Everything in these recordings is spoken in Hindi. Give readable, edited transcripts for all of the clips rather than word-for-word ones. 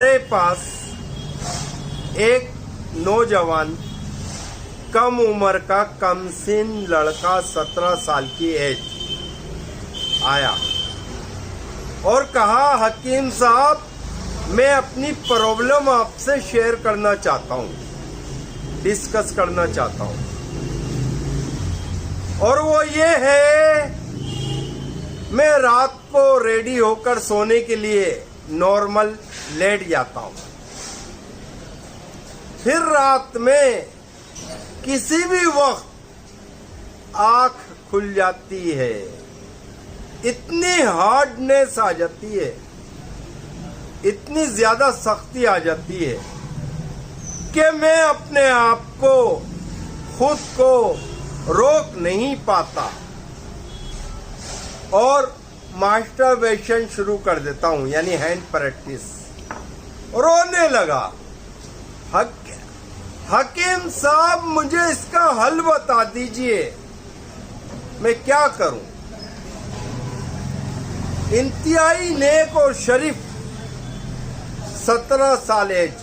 मेरे पास एक नौजवान कम उम्र का कमसिन लड़का 17 साल की एज आया और कहा, हकीम साहब मैं अपनी प्रॉब्लम आपसे शेयर करना चाहता हूँ, डिस्कस करना चाहता हूँ। और वो ये है, मैं रात को रेडी होकर सोने के लिए नॉर्मल लेट जाता हूँ, फिर रात में किसी भी वक्त आंख खुल जाती है, इतनी हार्डनेस आ जाती है, इतनी ज्यादा सख्ती आ जाती है कि मैं अपने आप को खुद को रोक नहीं पाता और मास्टरबेशन शुरू कर देता हूं, यानी हैंड प्रैक्टिस। रोने लगा। हकीम साहब मुझे इसका हल बता दीजिए, मैं क्या करूं? इंतहाई नेक और शरीफ 17 साल एज।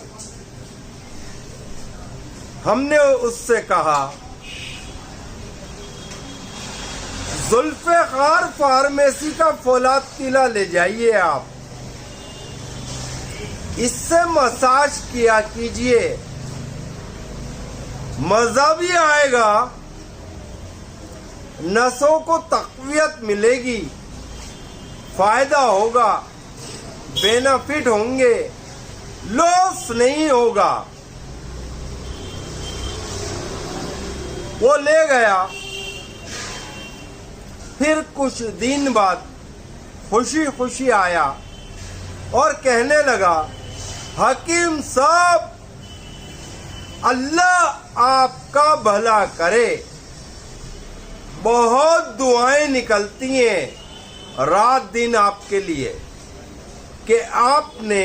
हमने उससे कहा, जुल्फ़िकार फार्मेसी का फौलाद किला ले जाइए, आप इससे मसाज किया कीजिए, मजा भी आएगा, नसों को तक़वियत मिलेगी, फायदा होगा, बेनिफिट होंगे, लॉस नहीं होगा। वो ले गया। फिर कुछ दिन बाद खुशी खुशी आया और कहने लगा, हकीम साहब अल्लाह आपका भला करे, बहुत दुआएं निकलती हैं रात दिन आपके लिए कि आपने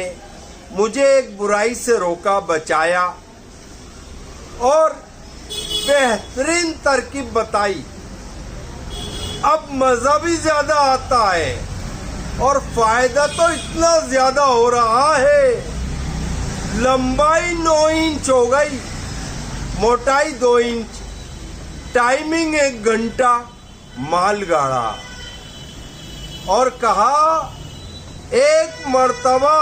मुझे एक बुराई से रोका, बचाया और बेहतरीन तरकीब बताई। अब मजा भी ज्यादा आता है और फायदा तो इतना ज्यादा हो रहा है, लंबाई 9 इंच हो गई, मोटाई 2 इंच, टाइमिंग 1 घंटा, माल गाड़ा। और कहा, एक मर्तबा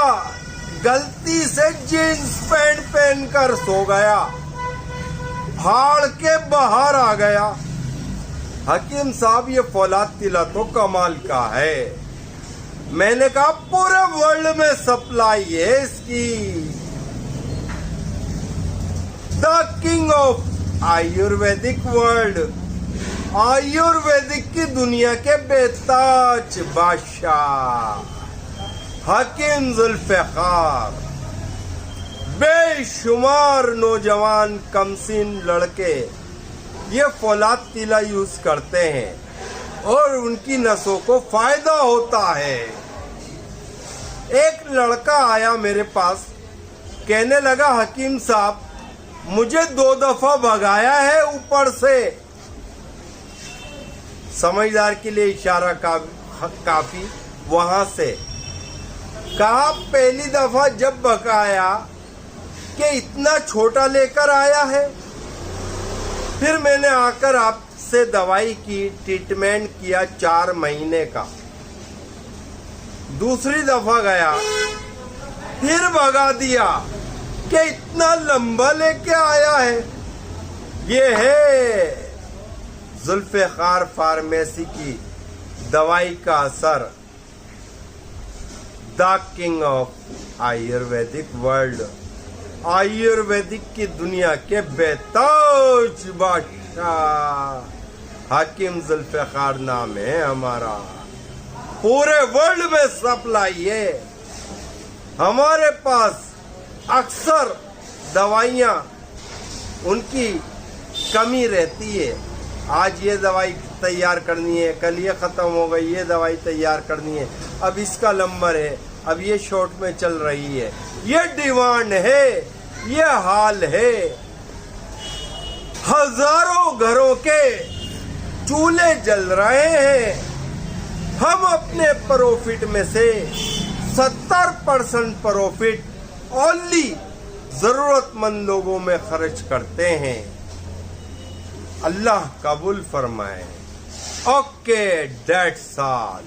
गलती से जींस पैंट पहनकर सो गया, फाड़ के बाहर आ गया। हकीम साहब ये फौलाद तिला तो कमाल का है। मैंने कहा पूरे वर्ल्ड में सप्लाई है इसकी। The king of Ayurvedic world, Ayurvedic की दुनिया के बेताज बादशाह हकीम जुल्फ़िकार। बेशुमार नौजवान कमसिन लड़के ये फौलाद तिला यूज करते हैं और उनकी नसों को फायदा होता है। एक लड़का आया मेरे पास, कहने लगा, हकीम साहब मुझे 2 दफा भगाया है ऊपर से। समझदार के लिए इशारा काफी। वहां से कहा, पहली दफा जब भगाया कि इतना छोटा लेकर आया है, फिर मैंने आकर आपसे दवाई की, ट्रीटमेंट किया 4 महीने का। दूसरी दफा गया, फिर भगा दिया कि इतना लंबा लेके आया है। ये है जुल्फ़िकार फार्मेसी की दवाई का असर। The king of Ayurvedic world, Ayurvedic की दुनिया के बेताज बादशाह हकीम जुल्फ़िकार नाम है हमारा। पूरे वर्ल्ड में सप्लाई है हमारे पास। अक्सर दवाइयाँ उनकी कमी रहती है, आज ये दवाई तैयार करनी है, कल ये ख़त्म हो गई, ये दवाई तैयार करनी है, अब इसका नंबर है, अब ये शॉर्ट में चल रही है, ये डिमांड है, ये हाल है। हजारों घरों के चूल्हे जल रहे हैं, हम अपने प्रॉफिट में से 70% प्रॉफिट ओनली जरूरतमंद लोगों में खर्च करते हैं। अल्लाह कबूल फरमाए। Okay, that's all.